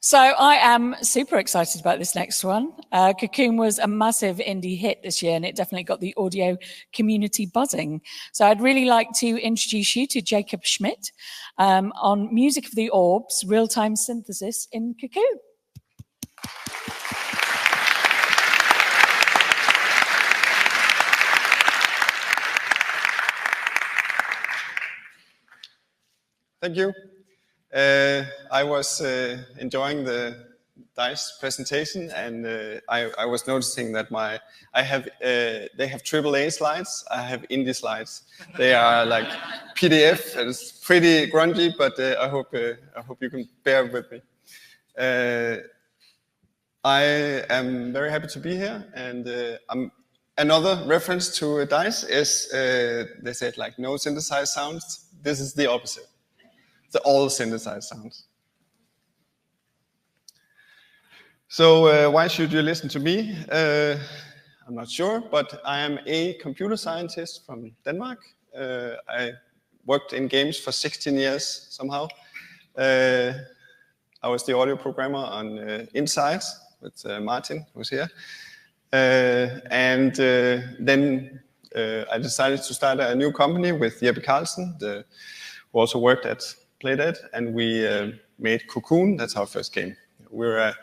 So I am super excited about this next one. COCOON was a massive indie hit this year, and it definitely got the audio community buzzing. So I'd really like to introduce you to Jakob Schmid on music for the Orbs, real-time synthesis in COCOON. Thank you. I was enjoying the DICE presentation, and I was noticing that they have AAA slides. I have indie slides. They are like PDF. It's pretty grungy, but I hope you can bear with me. I am very happy to be here, and another reference to DICE is they said like no synthesized sounds. This is the opposite. The all synthesized sounds. So why should you listen to me? I'm not sure, but I am a computer scientist from Denmark. I worked in games for 16 years somehow. I was the audio programmer on Inside with Martin, who's here. And then I decided to start a new company with Jeppe Carlsen, who also worked at Playdead, and we made COCOON. That's our first game. We're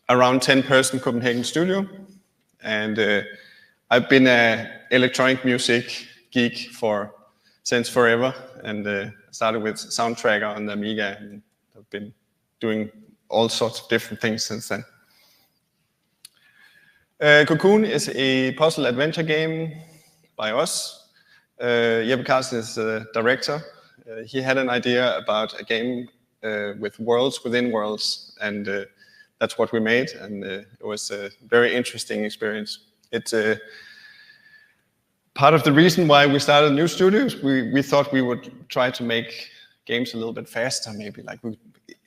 around 10-person Copenhagen studio, and I've been an electronic music geek since forever, and started with Soundtracker on the Amiga, and I've been doing all sorts of different things since then. COCOON is a puzzle adventure game by us. Jeppe Carlsen is the director. He had an idea about a game with worlds within worlds, and that's what we made, and it was a very interesting experience. It's part of the reason why we started new studios. We thought we would try to make games a little bit faster, maybe like we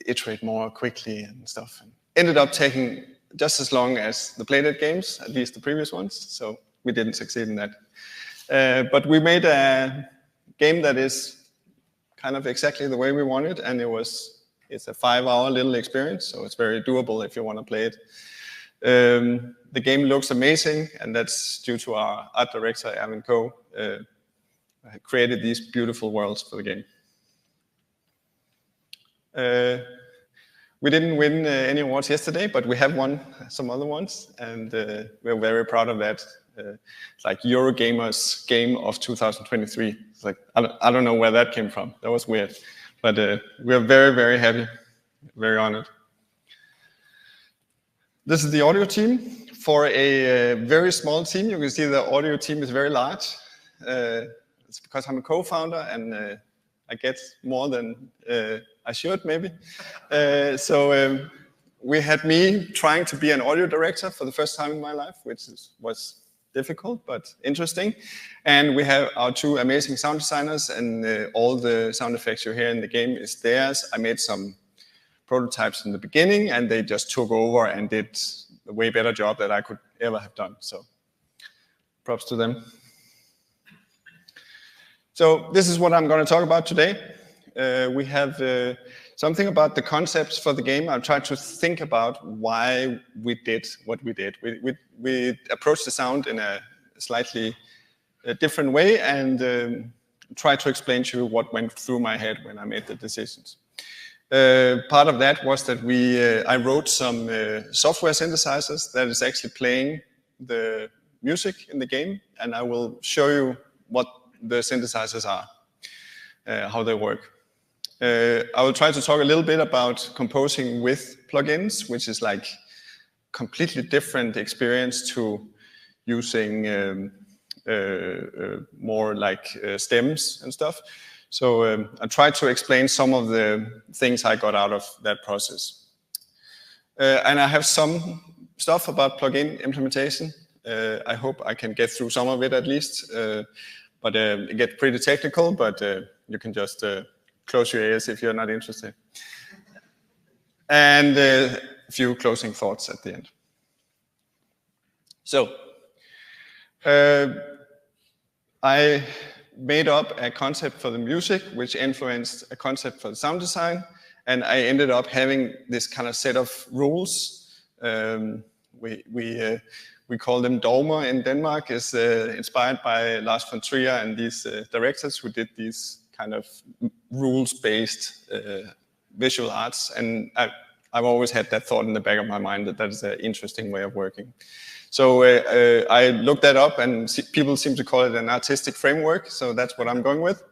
iterate more quickly and stuff, and ended up taking just as long as the Playdead games, at least the previous ones, so we didn't succeed in that. But we made a game that is kind of exactly the way we wanted, and it's a 5-hour little experience, so it's very doable if you want to play it. The game looks amazing, and that's due to our art director, Erwin Koh, created these beautiful worlds for the game. We didn't win any awards yesterday, but we have won some other ones, and we're very proud of that. It's like Eurogamer's Game of 2023. It's like, I don't know where that came from. That was weird. But we're very, very happy, very honored. This is the audio team. For a very small team, you can see the audio team is very large. It's because I'm a co-founder, and I get more than I should, maybe. So we had me trying to be an audio director for the first time in my life, which was difficult but interesting. And we have our 2 amazing sound designers, and all the sound effects you hear in the game is theirs. I made some prototypes in the beginning, and they just took over and did a way better job than I could ever have done. So props to them. So this is what I'm going to talk about today. We have something about the concepts for the game. I'll try to think about why we did what we did. We approached the sound in a slightly different way, and try to explain to you what went through my head when I made the decisions. Part of that was that I wrote some software synthesizers that is actually playing the music in the game, and I will show you what the synthesizers are, how they work. I will try to talk a little bit about composing with plugins, which is like completely different experience to using more like stems and stuff. So I tried to explain some of the things I got out of that process. And I have some stuff about plugin implementation. I hope I can get through some of it at least. But it gets pretty technical, but you can just close your ears if you're not interested. And a few closing thoughts at the end. So I made up a concept for the music, which influenced a concept for the sound design, And I ended up having this kind of set of rules. We call them dogmer in Denmark, is inspired by Lars von Trier and these directors who did these kind of rules-based visual arts. And I've always had that thought in the back of my mind that is an interesting way of working. So I looked that up, and people seem to call it an artistic framework. So that's what I'm going with.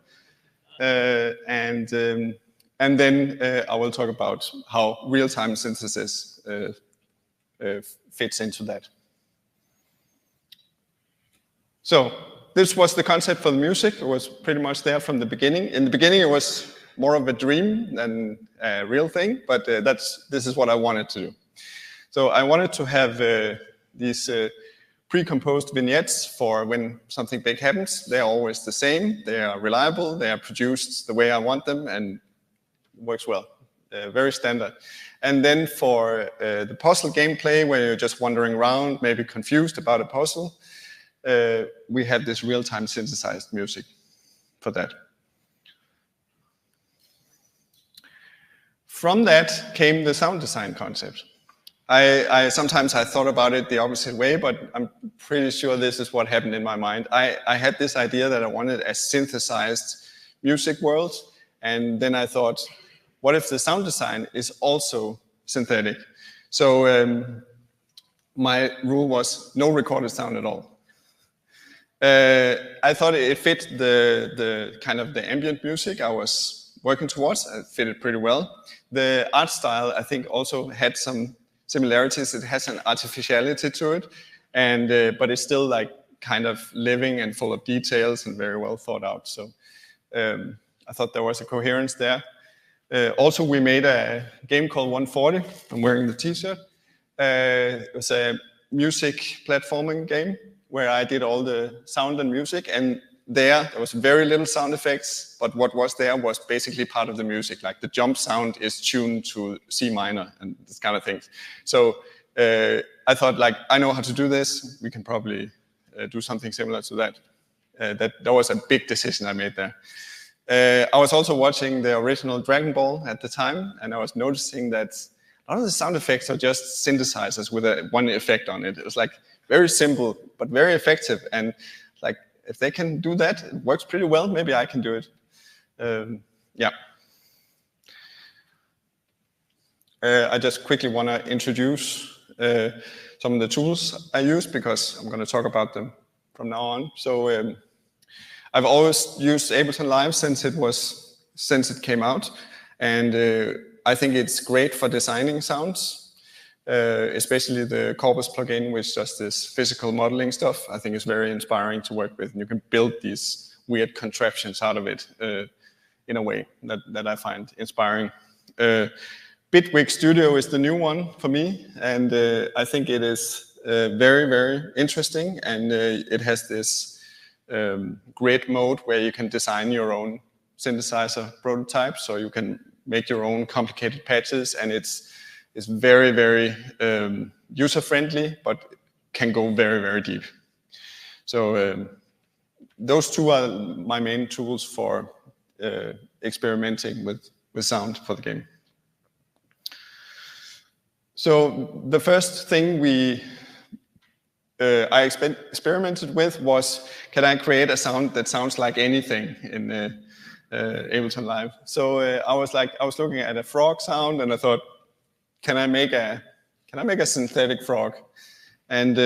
And then I will talk about how real-time synthesis fits into that. So this was the concept for the music. It was pretty much there from the beginning. In the beginning, it was more of a dream than a real thing, but this is what I wanted to do. So I wanted to have these pre-composed vignettes for when something big happens. They're always the same. They are reliable. They are produced the way I want them, and it works well. Very standard. And then for the puzzle gameplay, where you're just wandering around, maybe confused about a puzzle, we have this real-time synthesized music for that. From that came the sound design concept. Sometimes I thought about it the opposite way, but I'm pretty sure this is what happened in my mind. I had this idea that I wanted a synthesized music world, and then I thought, what if the sound design is also synthetic? So my rule was no recorded sound at all. I thought it fit the kind of the ambient music I was working towards. It fitted pretty well. The art style, I think, also had some similarities. It has an artificiality to it, and but it's still like kind of living and full of details and very well thought out. So I thought there was a coherence there. Also, we made a game called 140. I'm wearing the t-shirt. It was a music platforming game where I did all the sound and music, and there was very little sound effects, but what was there was basically part of the music. Like the jump sound is tuned to C minor and this kind of things. So I thought, like, I know how to do this. We can probably do something similar to that. That was a big decision I made there. I was also watching the original Dragon Ball at the time, and I was noticing that a lot of the sound effects are just synthesizers with one effect on it. It was like very simple, but very effective. And like, if they can do that, it works pretty well. Maybe I can do it. Yeah. I just quickly want to introduce some of the tools I use, because I'm going to talk about them from now on. So I've always used Ableton Live since it came out, and I think it's great for designing sounds. Especially the Corpus plugin, which does this physical modeling stuff. I think it's very inspiring to work with. And you can build these weird contraptions out of it in a way that I find inspiring. Bitwig Studio is the new one for me, and I think it is very, very interesting. And it has this grid mode where you can design your own synthesizer prototype, so you can make your own complicated patches, and it's very, very user-friendly, but can go very, very deep. So those two are my main tools for experimenting with sound for the game. So the first thing I experimented with was, can I create a sound that sounds like anything in Ableton Live? So I was looking at a frog sound, and I thought, can I make a synthetic frog? And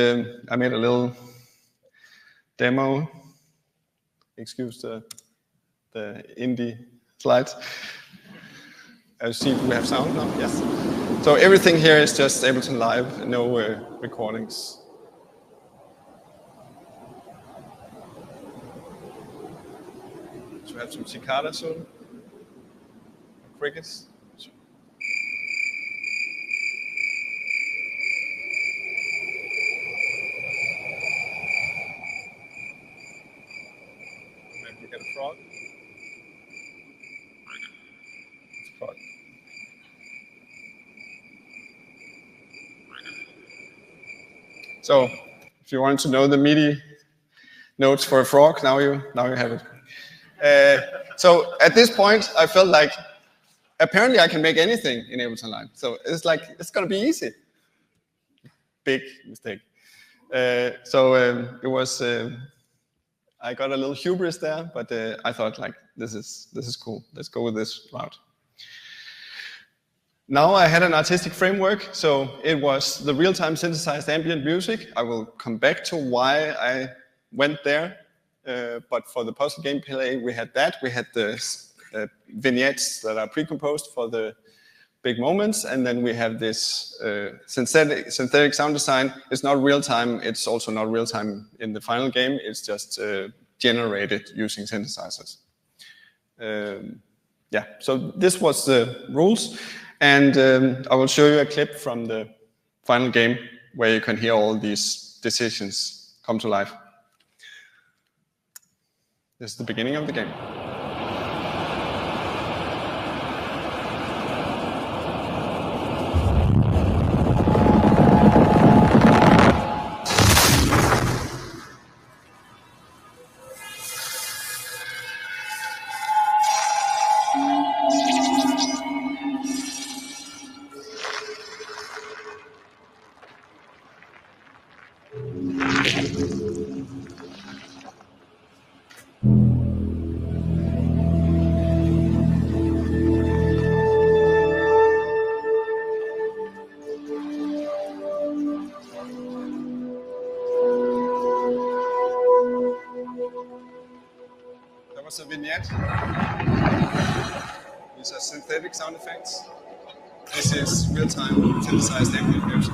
I made a little demo. Excuse the indie slides. See if we have sound now. Yes. So everything here is just Ableton Live, no recordings. So we have some cicadas soon. Crickets. Get a frog. It's a frog. So, if you want to know the MIDI notes for a frog, now you have it. So at this point, I felt like apparently I can make anything in Ableton Live. So it's like, it's gonna be easy. Big mistake. It was, I got a little hubris there, but I thought like, this is cool. Let's go with this route. Now I had an artistic framework, so it was the real-time synthesized ambient music. I will come back to why I went there, but for the puzzle gameplay, we had that. We had the vignettes that are pre-composed for the big moments, and then we have this synthetic sound design. It's not real-time. It's also not real-time in the final game. It's just generated using synthesizers. Yeah, so this was the rules. And I will show you a clip from the final game where you can hear all these decisions come to life. This is the beginning of the game. A vignette. These are synthetic sound effects. This is real-time synthesized ambient music.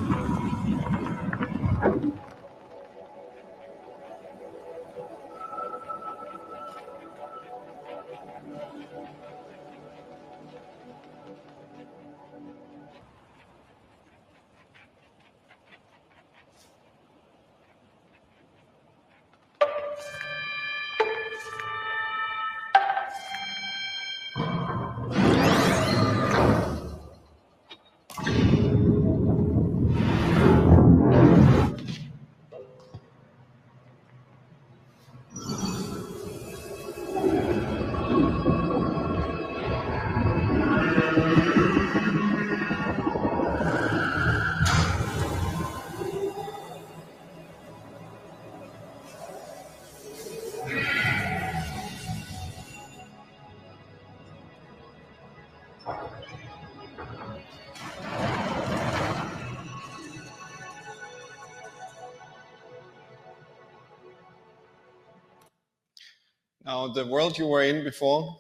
Now, the world you were in before,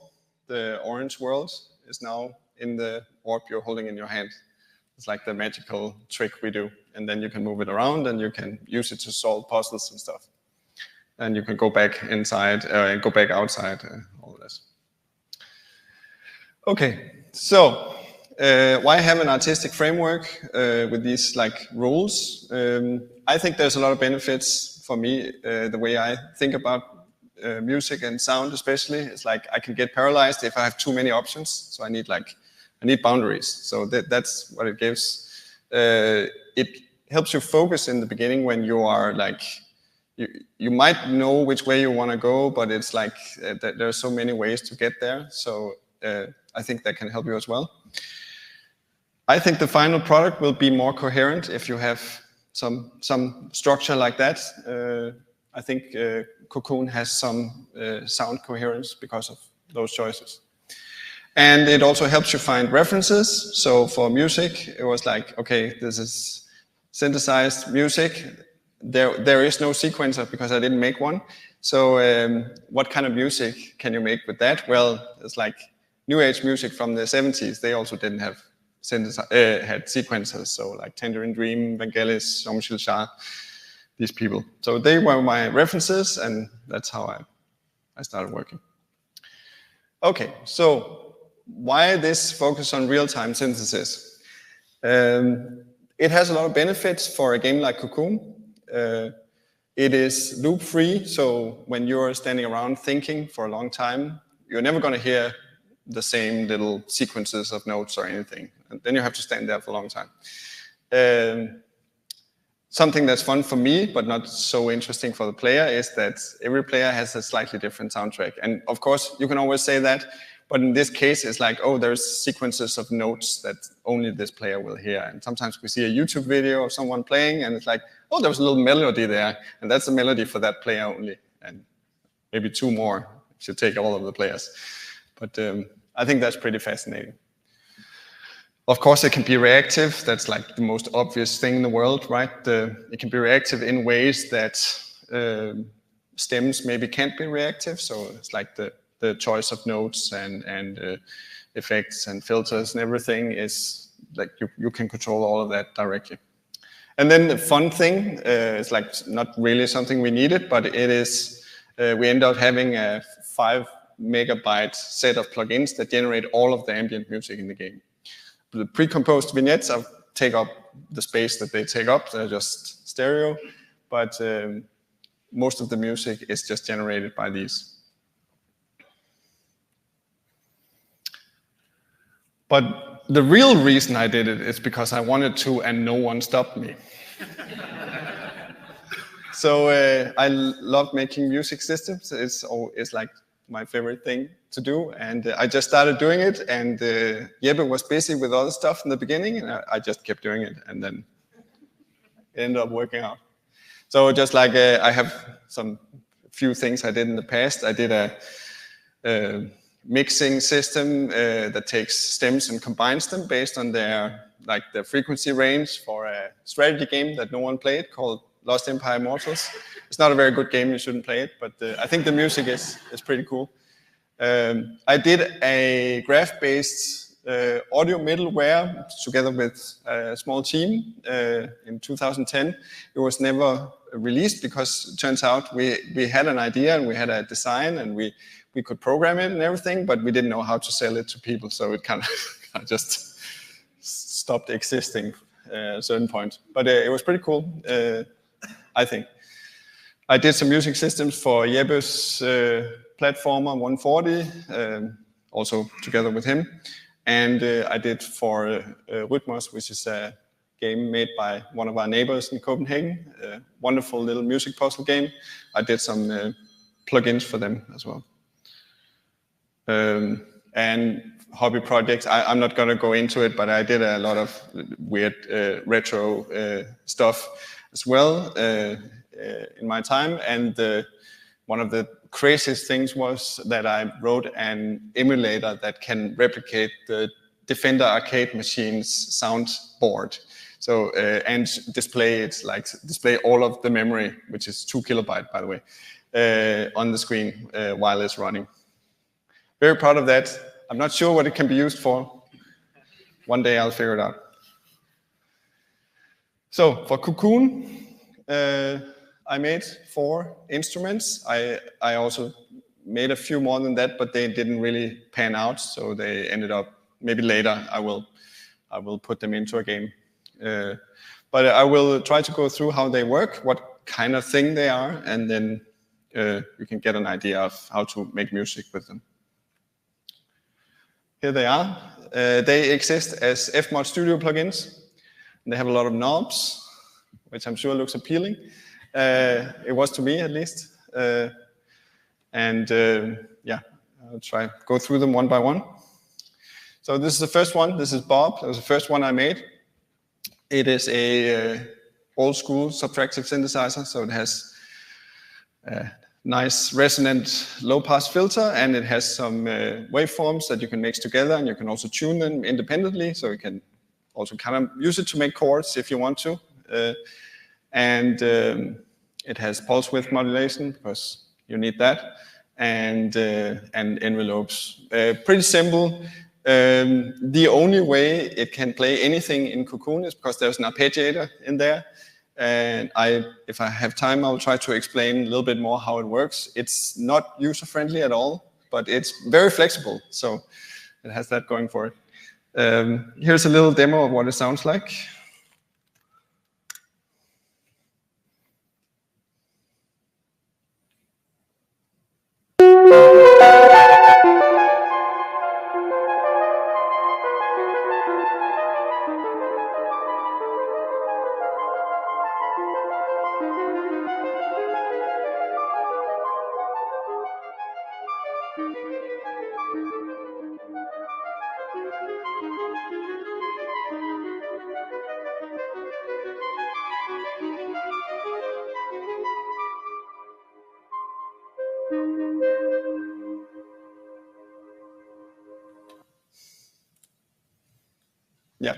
the orange world, is now in the orb you're holding in your hand. It's like the magical trick we do. And then you can move it around and you can use it to solve puzzles and stuff. And you can go back inside, and go back outside, all of this. Okay, so why have an artistic framework with these like rules? I think there's a lot of benefits for me, the way I think about music and sound especially. It's like I can get paralyzed if I have too many options. So I need boundaries. So that's what it gives. It helps you focus in the beginning when you are like, you might know which way you want to go, but it's like there are so many ways to get there. So I think that can help you as well. I think the final product will be more coherent if you have some structure like that. I think COCOON has some sound coherence because of those choices. And it also helps you find references. So for music, it was like, okay, this is synthesized music. There is no sequencer because I didn't make one. So what kind of music can you make with that? Well, it's like New Age music from the 70s. They also didn't have had sequencers. So like Tangerine Dream, Vangelis, Jean-Michel Jarre, these people. So they were my references, and that's how I started working. Okay, so why this focus on real-time synthesis? It has a lot of benefits for a game like COCOON. It is loop-free, so when you're standing around thinking for a long time, you're never going to hear the same little sequences of notes or anything. And then you have to stand there for a long time. Something that's fun for me, but not so interesting for the player, is that every player has a slightly different soundtrack. And of course, you can always say that, But in this case, it's like, oh, there's sequences of notes that only this player will hear. And sometimes we see a YouTube video of someone playing, and it's like, oh, there's a little melody there, and that's a melody for that player only, and maybe 2 more if you take all of the players. But I think that's pretty fascinating. Of course, it can be reactive. That's like the most obvious thing in the world, right? It can be reactive in ways that stems maybe can't be reactive. So it's like the choice of notes and effects and filters and everything is like you can control all of that directly. And then the fun thing is like not really something we needed, but it is we end up having a 5 megabyte set of plugins that generate all of the ambient music in the game. The pre-composed vignettes take up the space that they take up. They're just stereo, but most of the music is just generated by these. But the real reason I did it is because I wanted to, and no one stopped me. So I love making music systems. It's like my favorite thing to do, and I just started doing it, and Jeppe was busy with other stuff in the beginning, and I just kept doing it, and then it ended up working out. So just like I have some few things I did in the past. I did a mixing system that takes stems and combines them based on their frequency range for a strategy game that no one played called Lost Empire Immortals. It's not a very good game, you shouldn't play it, but I think the music is pretty cool. I did a graph-based audio middleware together with a small team in 2010. It was never released because it turns out we had an idea and we had a design and we could program it and everything, but we didn't know how to sell it to people, so it kind of just stopped existing at a certain point. But it was pretty cool, I think. I did some music systems for Jeppe's platformer 140, also together with him. And I did for Rytmos, which is a game made by one of our neighbors in Copenhagen, a wonderful little music puzzle game. I did some plugins for them as well. And hobby projects, I'm not going to go into it, but I did a lot of weird retro stuff as well in my time. And one of the craziest things was that I wrote an emulator that can replicate the Defender arcade machine's soundboard. So and display all of the memory, which is 2 kilobytes, by the way, on the screen while it's running. Very proud of that. I'm not sure what it can be used for. One day I'll figure it out. So for COCOON, I made 4 instruments. I also made a few more than that, but they didn't really pan out, so they ended up, maybe later I will put them into a game. But I will try to go through how they work, what kind of thing they are, and then you can get an idea of how to make music with them. Here they are. They exist as FMOD Studio plugins. They have a lot of knobs, which I'm sure looks appealing. It was to me, at least. Yeah, I'll try go through them one by one. So this is the first one. This is Bob. That was the first one I made. It is a old school subtractive synthesizer, so it has nice resonant low-pass filter, and it has some waveforms that you can mix together, and you can also tune them independently, so you can also kind of use it to make chords if you want to. It has pulse width modulation, because you need that, and envelopes. Pretty simple. The only way it can play anything in COCOON is because there's an arpeggiator in there. And if I have time, I'll try to explain a little bit more how it works. It's not user-friendly at all, but it's very flexible, so it has that going for it. Here's a little demo of what it sounds like. Yeah.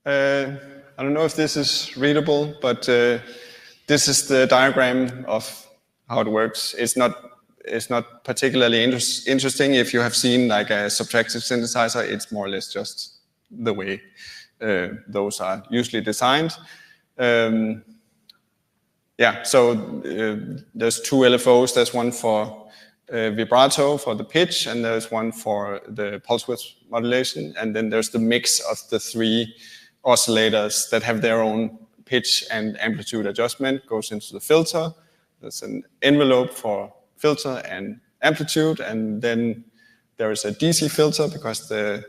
I don't know if this is readable, but this is the diagram of how it works. It's not particularly interesting if you have seen like a subtractive synthesizer. It's more or less just the way those are usually designed. Yeah, so there's two LFOs. There's one for vibrato for the pitch, and there's one for the pulse width modulation, and then there's the mix of the three oscillators that have their own pitch and amplitude adjustment, goes into the filter. There's an envelope for filter and amplitude, and then there is a DC filter because the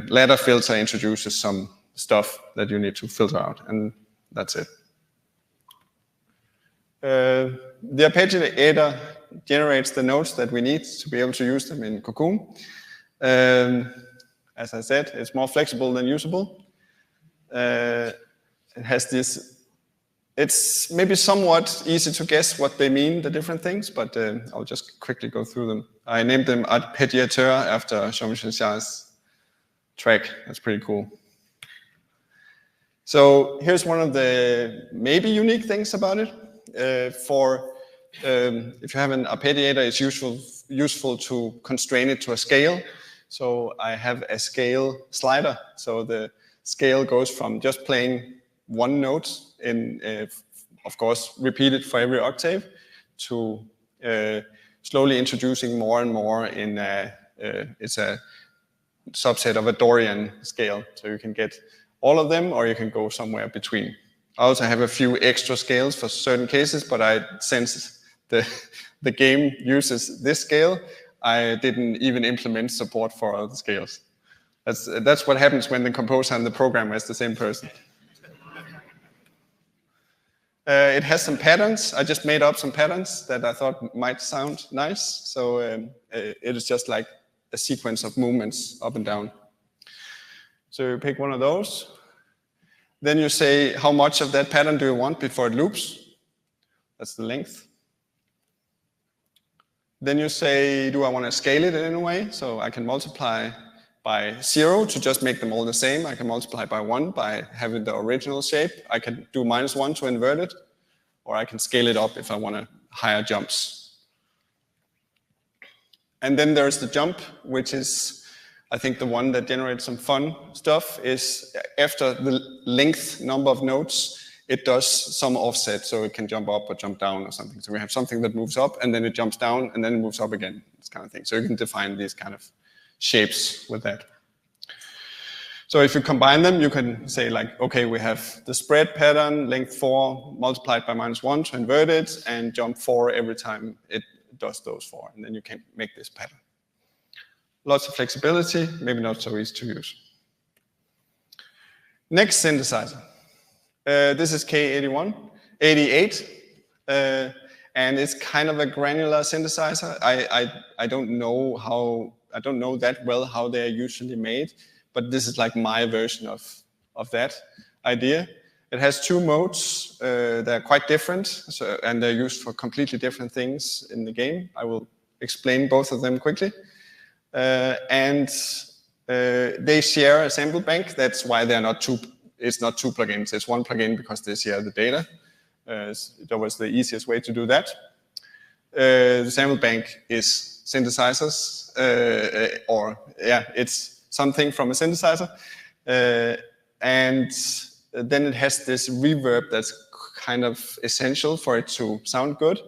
ladder filter introduces some stuff that you need to filter out, and that's it. The arpeggiator generates the notes that we need to be able to use them in COCOON. As I said, it's more flexible than usable. It has this, it's maybe somewhat easy to guess what they mean, the different things, but I'll just quickly go through them. I named them arpeggiateur after Jean-Michel Jarre's track. That's pretty cool. So here's one of the maybe unique things about it. If you have an arpeggiator, it's useful to constrain it to a scale. So I have a scale slider. So the scale goes from just playing one note in, of course, repeated for every octave, to slowly introducing more and more in it's a subset of a Dorian scale. So you can get all of them, or you can go somewhere between. I also have a few extra scales for certain cases, but since the game uses this scale, I didn't even implement support for other scales. That's what happens when the composer and the programmer is the same person. It has some patterns. I just made up some patterns that I thought might sound nice. So it is just like a sequence of movements up and down. So you pick one of those. Then you say how much of that pattern do you want before it loops. That's the length. Then you say, do I want to scale it in any way? So I can multiply by 0 to just make them all the same. I can multiply by 1 by having the original shape. I can do -1 to invert it, or I can scale it up if I want higher jumps. And then there's the jump, which is, I think, the one that generates some fun stuff. Is after the length number of notes, it does some offset, so it can jump up or jump down or something. So we have something that moves up, and then it jumps down, and then it moves up again, this kind of thing. So you can define these kind of shapes with that. So if you combine them, you can say like, okay, we have the spread pattern, length 4 multiplied by -1 to invert it, and jump 4 every time it does those 4, and then you can make this pattern. Lots of flexibility, maybe not so easy to use. Next synthesizer. This is K88, and it's kind of a granular synthesizer. I don't know that well how they are usually made, but this is like my version of that idea. It has two modes. They're quite different, and they're used for completely different things in the game. I will explain both of them quickly. They share a sample bank. That's why they're not two. It's not two plugins. It's one plugin because they share the data. That was the easiest way to do that. The sample bank is synthesizers, it's something from a synthesizer, and then it has this reverb that's kind of essential for it to sound good.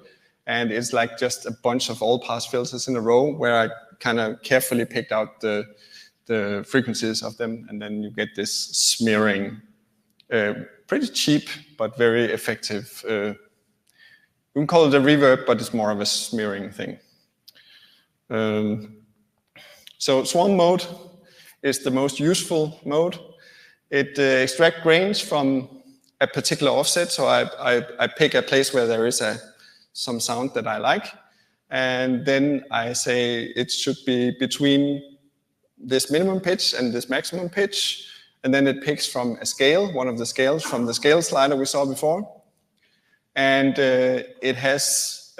And it's like just a bunch of all-pass filters in a row where I kind of carefully picked out the frequencies of them, and then you get this smearing. Pretty cheap, but very effective. You can call it a reverb, but it's more of a smearing thing. So swarm mode is the most useful mode. It extracts grains from a particular offset. So I pick a place where there is some sound that I like, and then I say it should be between this minimum pitch and this maximum pitch, and then it picks from a scale, one of the scales from the scale slider we saw before, and it has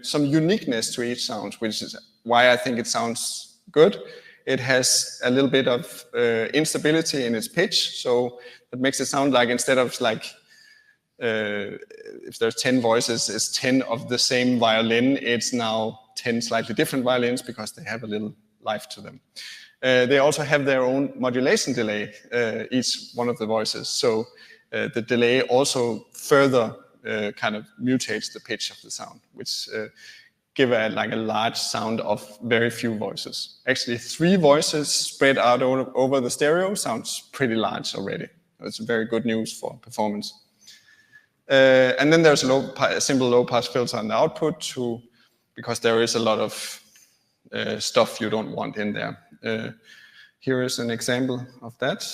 some uniqueness to each sound, which is why I think it sounds good. It has a little bit of instability in its pitch, so it makes it sound like instead of like if there's 10 voices, it's 10 of the same violin. It's now 10 slightly different violins because they have a little life to them. They also have their own modulation delay, each one of the voices. So the delay also further kind of mutates the pitch of the sound, which give like a large sound of very few voices. Actually, 3 voices spread out over the stereo sounds pretty large already. It's very good news for performance. And then there's a simple low-pass filter on the output because there is a lot of stuff you don't want in there. Here is an example of that.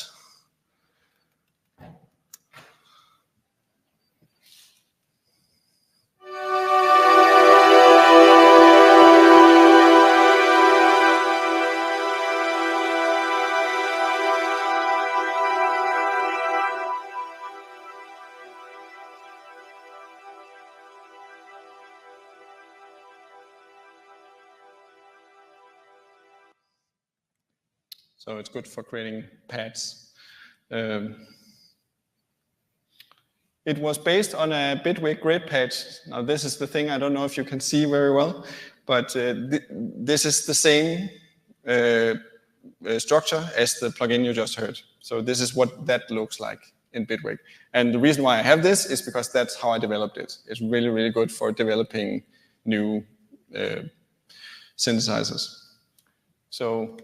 So it's good for creating pads. It was based on a Bitwig grid pad. Now this is the thing, I don't know if you can see very well, but this is the same structure as the plugin you just heard. So this is what that looks like in Bitwig. And the reason why I have this is because that's how I developed it. It's really, really good for developing new synthesizers. So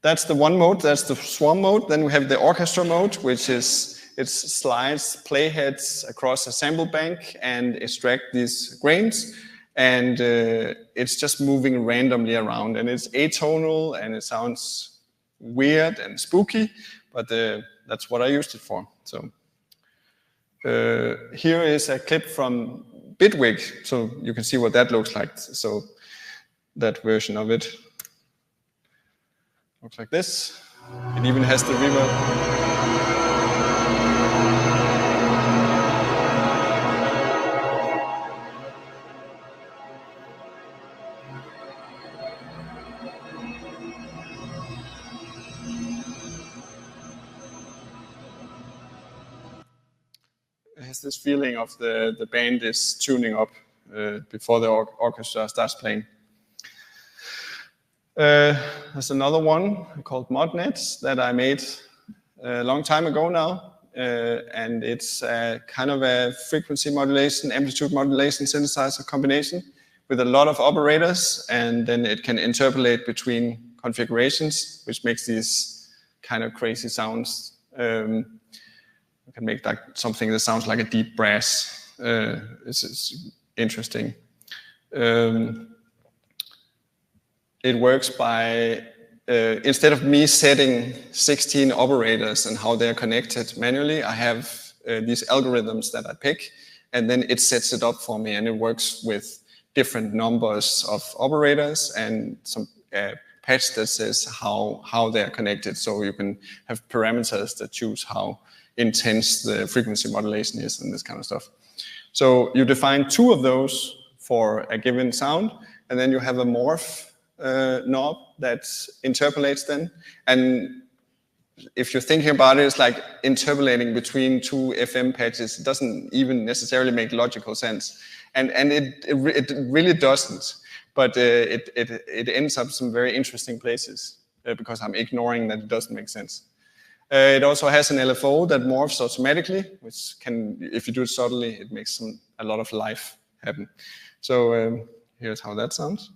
that's the one mode, that's the swarm mode. Then we have the orchestra mode, which is, it slides playheads across a sample bank and extract these grains. And it's just moving randomly around. And it's atonal and it sounds weird and spooky, but that's what I used it for. So here is a clip from Bitwig, so you can see what that looks like. So that version of it looks like this. It even has the reverb. It has this feeling of the band is tuning up before the orchestra starts playing. There's another one called ModNets that I made a long time ago now, and it's kind of a frequency modulation, amplitude modulation synthesizer combination with a lot of operators, and then it can interpolate between configurations, which makes these kind of crazy sounds. You can make like something that sounds like a deep brass. It's interesting. It works by, instead of me setting 16 operators and how they're connected manually, I have these algorithms that I pick, and then it sets it up for me, and it works with different numbers of operators and some patch that says how they're connected. So you can have parameters that choose how intense the frequency modulation is and this kind of stuff. So you define 2 of those for a given sound, and then you have a morph knob that interpolates then. And if you're thinking about it, it's like interpolating between 2 FM patches. It doesn't even necessarily make logical sense. And it really doesn't. But it ends up some very interesting places because I'm ignoring that it doesn't make sense. It also has an LFO that morphs automatically, which can, if you do it subtly, it makes a lot of life happen. So here's how that sounds.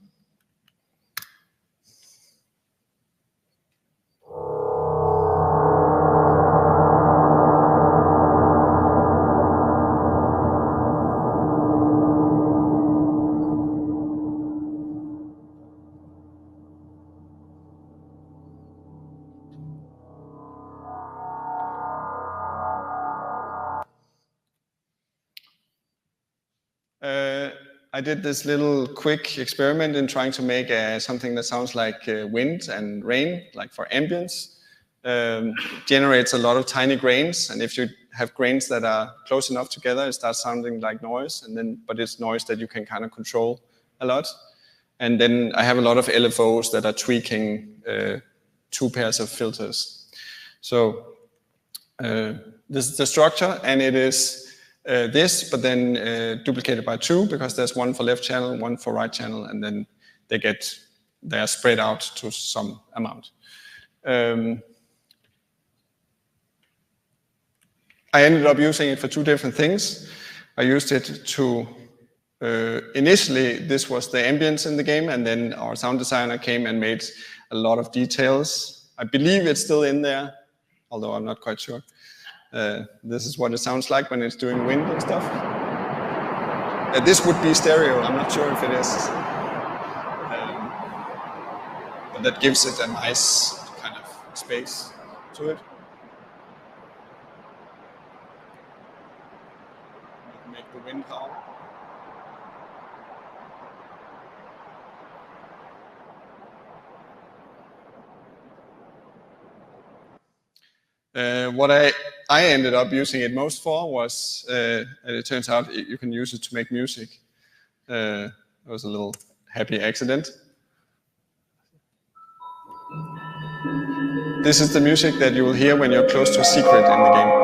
I did this little quick experiment in trying to make something that sounds like wind and rain, like for ambience. Generates a lot of tiny grains, and if you have grains that are close enough together, it starts sounding like noise, but it's noise that you can kind of control a lot. And then I have a lot of LFOs that are tweaking 2 pairs of filters. So this is the structure, and it is this, but then duplicated by 2, because there's one for left channel, one for right channel, and then they are spread out to some amount. I ended up using it for 2 different things. I used it to, initially this was the ambience in the game, and then our sound designer came and made a lot of details. I believe it's still in there, although I'm not quite sure. This is what it sounds like when it's doing wind and stuff. This would be stereo, I'm not sure if it is. But that gives it a nice kind of space to it. Make the wind howl. What I ended up using it most for was, and it turns out you can use it to make music. It was a little happy accident. This is the music that you will hear when you're close to a secret in the game.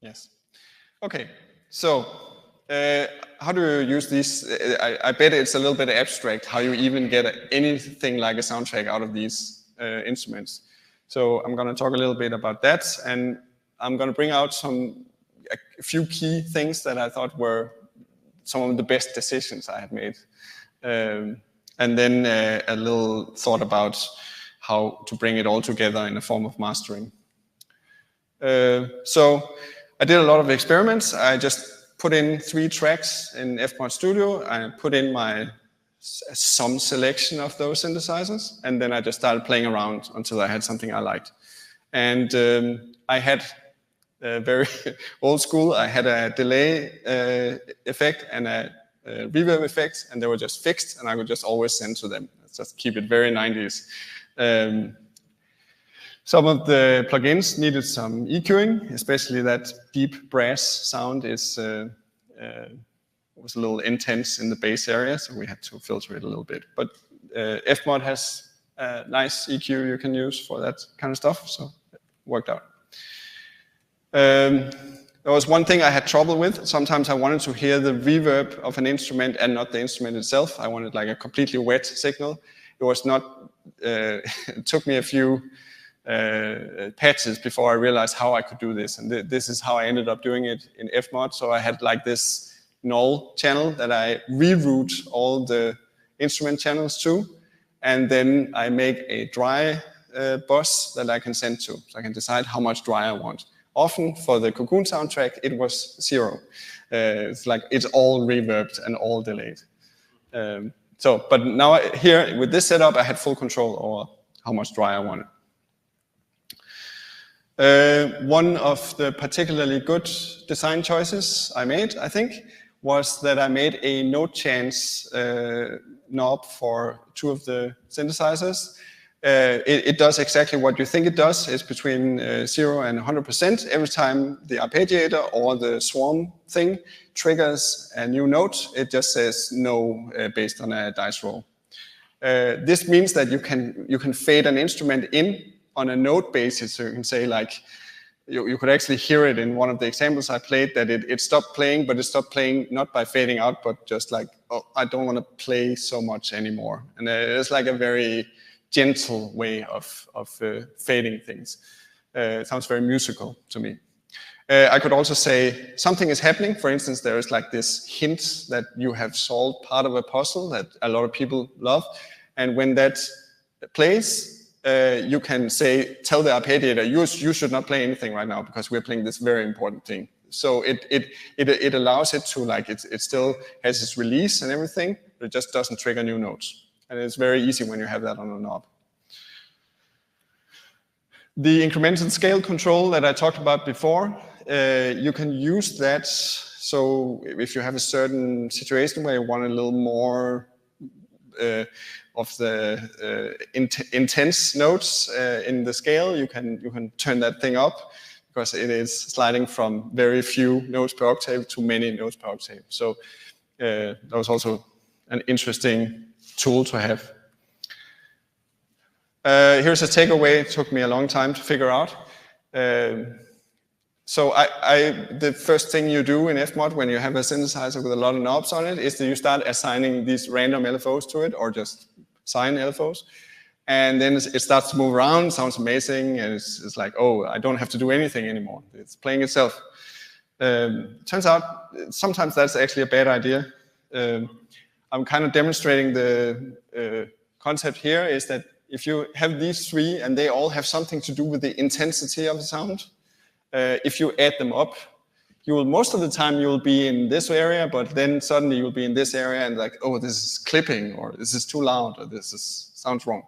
Yes. Okay, so how do you use these? I bet it's a little bit abstract how you even get anything like a soundtrack out of these instruments. So I'm going to talk a little bit about that, and I'm going to bring out a few key things that I thought were some of the best decisions I had made. And then a little thought about how to bring it all together in a form of mastering. So I did a lot of experiments. I just put in 3 tracks in FMOD Studio. I put in some selection of those synthesizers, and then I just started playing around until I had something I liked. And I had very old school. I had a delay effect and a reverb effect, and they were just fixed, and I could just always send to them. Just keep it very 90s. Some of the plugins needed some EQing, especially that deep brass sound was a little intense in the bass area, so we had to filter it a little bit. But FMOD has a nice EQ you can use for that kind of stuff, so it worked out. There was one thing I had trouble with. Sometimes I wanted to hear the reverb of an instrument and not the instrument itself. I wanted like a completely wet signal. It was not, it took me a few patches before I realized how I could do this. And this is how I ended up doing it in FMOD. So I had like this null channel that I reroute all the instrument channels to. And then I make a dry bus that I can send to. So I can decide how much dry I want. Often for the COCOON soundtrack, it was 0. It's like it's all reverbed and all delayed. But now here with this setup, I had full control over how much dry I wanted. One of the particularly good design choices I made, I think, was that I made a note chance knob for 2 of the synthesizers. It does exactly what you think it does. It's between 0 and 100%. Every time the arpeggiator or the swarm thing triggers a new note, it just says no based on a dice roll. This means that you can fade an instrument in on a note basis. So you can say like, you could actually hear it in one of the examples I played that it stopped playing, but it stopped playing not by fading out, but just like, oh, I don't want to play so much anymore. And it's like a very gentle way of fading things. It sounds very musical to me. I could also say something is happening. For instance, there is like this hint that you have solved part of a puzzle that a lot of people love. And when that plays, you can tell the arpeggiator, you should not play anything right now because we're playing this very important thing. So it allows it to, like, it still has its release and everything, but it just doesn't trigger new notes. And it's very easy when you have that on a knob. The incremental scale control that I talked about before, you can use that So if you have a certain situation where you want a little more of the intense notes in the scale, you can turn that thing up, because it is sliding from very few notes per octave to many notes per octave. So that was also an interesting tool to have. Here's a takeaway. It took me a long time to figure out. So the first thing you do in FMOD when you have a synthesizer with a lot of knobs on it is that you start assigning these random LFOs to it, or just sine LFOs. And then it starts to move around, sounds amazing, and it's like, oh, I don't have to do anything anymore. It's playing itself. Turns out sometimes that's actually a bad idea. I'm kind of demonstrating the concept here is that if you have these three and they all have something to do with the intensity of the sound, if you add them up, you will, most of the time you'll be in this area, but then suddenly you'll be in this area and like, oh, this is clipping, or this is too loud, or this sounds wrong.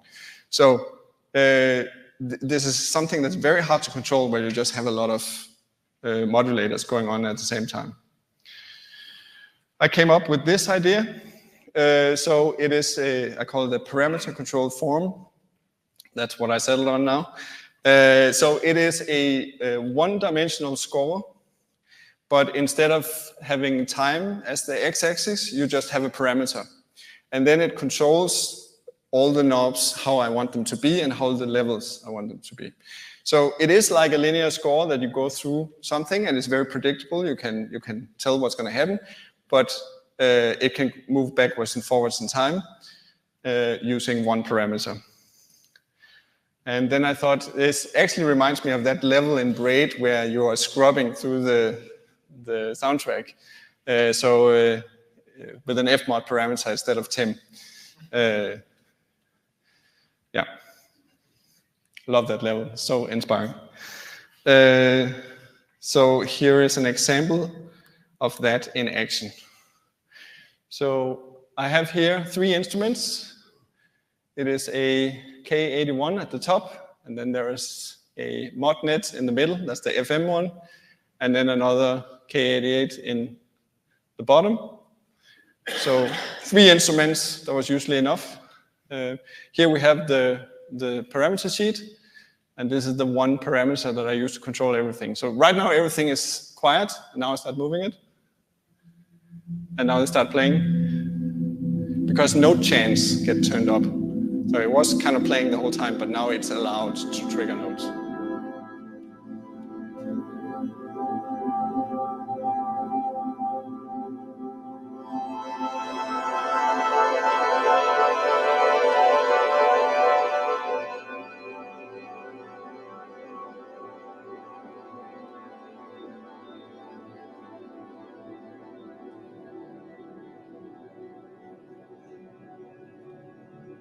So this is something that's very hard to control, where you just have a lot of modulators going on at the same time. I came up with this idea. So it is I call it a parameter controlled form. That's what I settled on now. So it is a one-dimensional score, but instead of having time as the x-axis, you just have a parameter. And then it controls all the knobs, how I want them to be and how the levels I want them to be. So it is like a linear score that you go through something, and it's very predictable. You can tell what's going to happen, but it can move backwards and forwards in time using one parameter. And then I thought, this actually reminds me of that level in Braid where you are scrubbing through the soundtrack. With an FMOD parameter instead of Tim. Yeah, love that level, so inspiring. So here is an example of that in action. So I have here three instruments. It is a K81 at the top, and then there is a mod net in the middle, that's the FM one, and then another K88 in the bottom. So three instruments, that was usually enough. Here we have the parameter sheet, and this is the one parameter that I use to control everything. So right now everything is quiet, and now I start moving it. And now they start playing, because note chants get turned up. So it was kind of playing the whole time, but now it's allowed to trigger notes.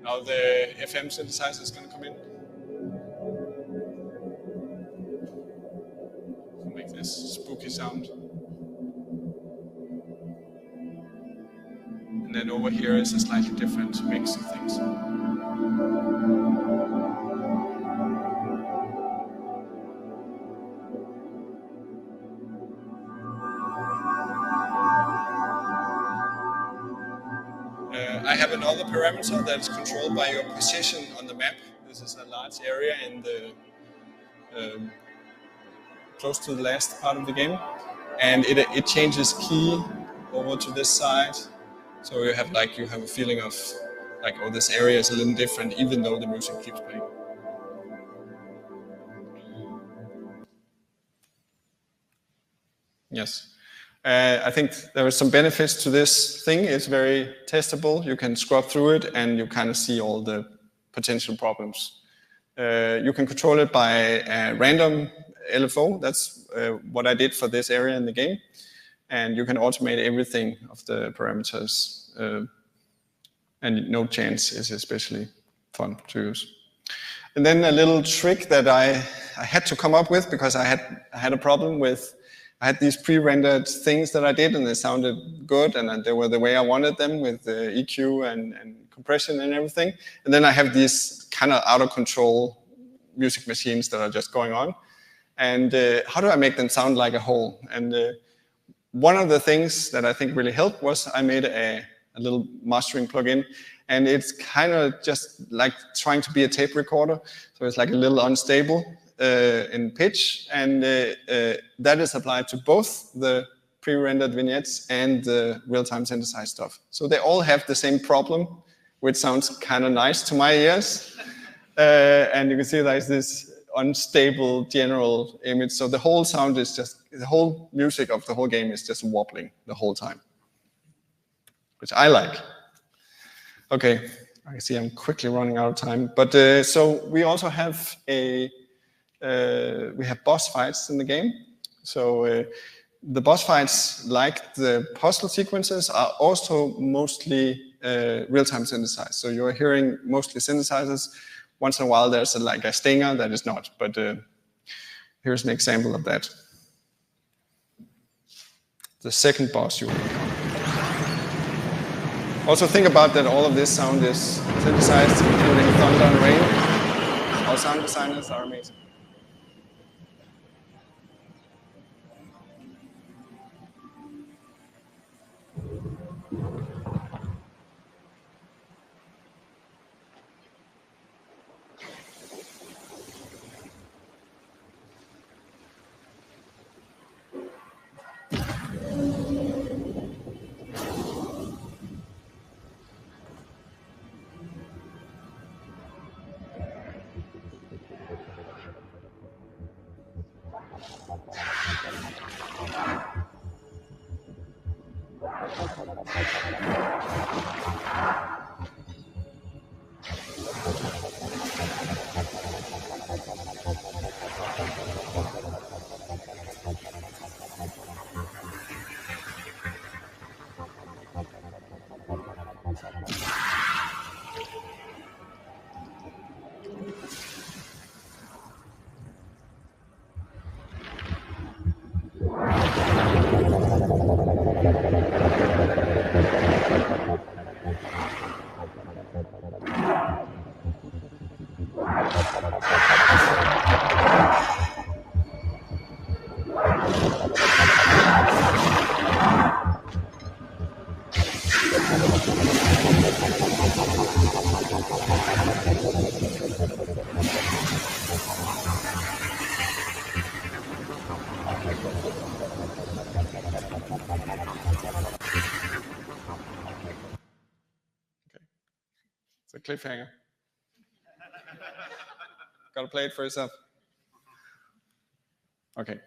Now the FM synthesizer is going to come in. Make this spooky sound. And then over here is a slightly different mix of things. I have another parameter that is controlled by your position on the map. This is a large area in the close to the last part of the game, and it changes key over to this side. So you have a feeling of like, oh, this area is a little different, even though the music keeps playing. Yes. I think there are some benefits to this thing. It's very testable. You can scrub through it and you kind of see all the potential problems. You can control it by a random LFO. That's what I did for this area in the game. And you can automate everything of the parameters. And note chants is especially fun to use. And then a little trick that I had to come up with, because I had a problem with, I had these pre-rendered things that I did, and they sounded good, and they were the way I wanted them, with the EQ and compression and everything. And then I have these kind of out of control music machines that are just going on. And how do I make them sound like a whole? And one of the things that I think really helped was I made a little mastering plugin, and it's kind of just like trying to be a tape recorder. So it's like a little unstable in pitch, and that is applied to both the pre-rendered vignettes and the real-time synthesized stuff. So they all have the same problem, which sounds kind of nice to my ears. And you can see there's this unstable general image. So the whole sound is just, the whole music of the whole game is just wobbling the whole time, which I like. Okay, I see I'm quickly running out of time. But so we also have we have boss fights in the game. So the boss fights, like the puzzle sequences, are also mostly real-time synthesized. So you're hearing mostly synthesizers. Once in a while, there's like a stinger that is not. But here's an example of that. The second boss you will encounter. Also think about that all of this sound is synthesized, including thunder and rain. Our sound designers are amazing. It's a cliffhanger. Gotta play it for yourself. Okay.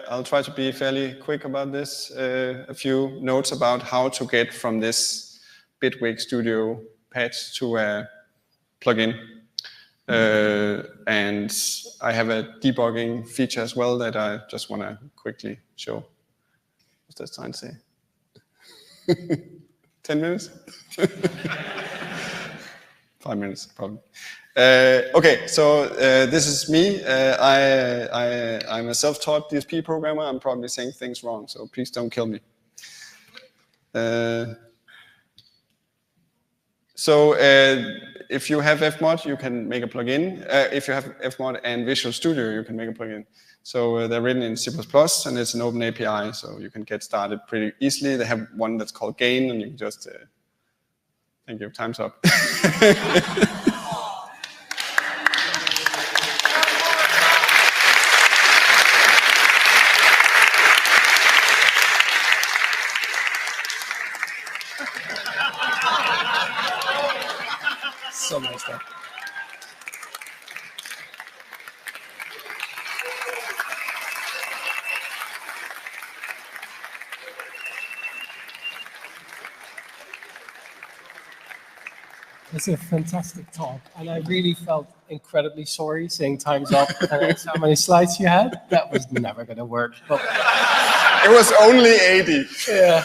I'll try to be fairly quick about this. A few notes about how to get from this Bitwig Studio patch to a plugin. And I have a debugging feature as well that I just want to quickly show. What's that sign say? 10 minutes? 5 minutes, probably. Okay, so this is me. I'm a self-taught DSP programmer. I'm probably saying things wrong, so please don't kill me. So if you have FMOD, you can make a plugin. If you have FMOD and Visual Studio, you can make a plugin. So they're written in C++, and it's an open API, so you can get started pretty easily. They have one that's called Gain, and you can just... Thank you, time's up. So nice stuff. It's a fantastic talk, and I really felt incredibly sorry saying time's up and that's how many slides you had. That was never going to work. But it was only 80. Yeah.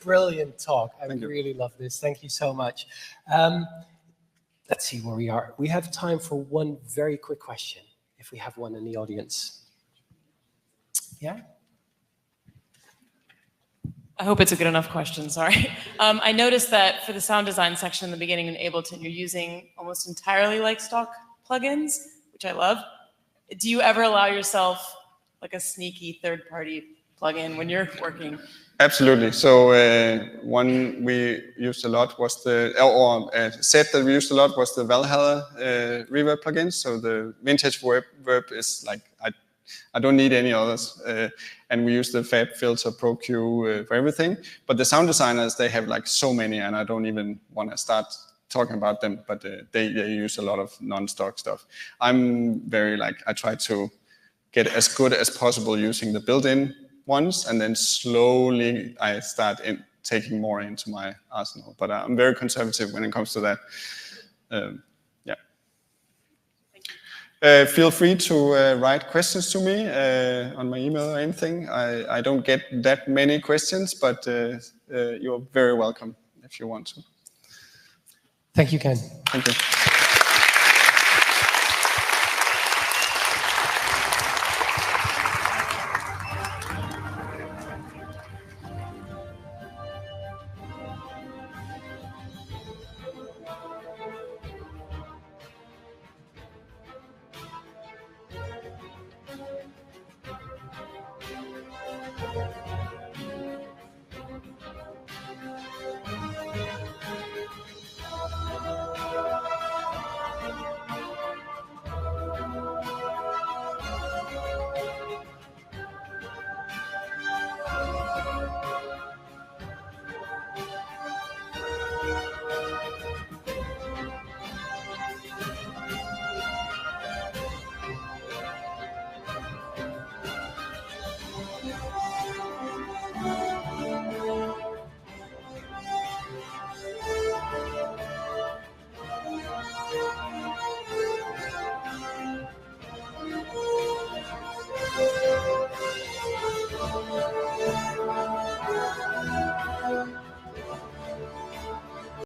Brilliant talk. I really love this. Thank you so much. Let's see where we are. We have time for one very quick question, if we have one in the audience. Yeah? I hope it's a good enough question, sorry. I noticed that for the sound design section in the beginning in Ableton, you're using almost entirely like stock plugins, which I love. Do you ever allow yourself like a sneaky third-party plugin when you're working? Absolutely. So one we used a lot was the set that we used a lot was the Valhalla reverb plugin. So the vintage verb is like I don't need any others, and we use the Fab Filter Pro Q for everything. But the sound designers, they have like so many, and I don't even want to start talking about them. But they use a lot of non-stock stuff. I'm very I try to get as good as possible using the built-in ones, and then slowly I start taking more into my arsenal. But I'm very conservative when it comes to that. Feel free to write questions to me on my email or anything. I don't get that many questions, but you're very welcome if you want to. Thank you, Ken. Thank you.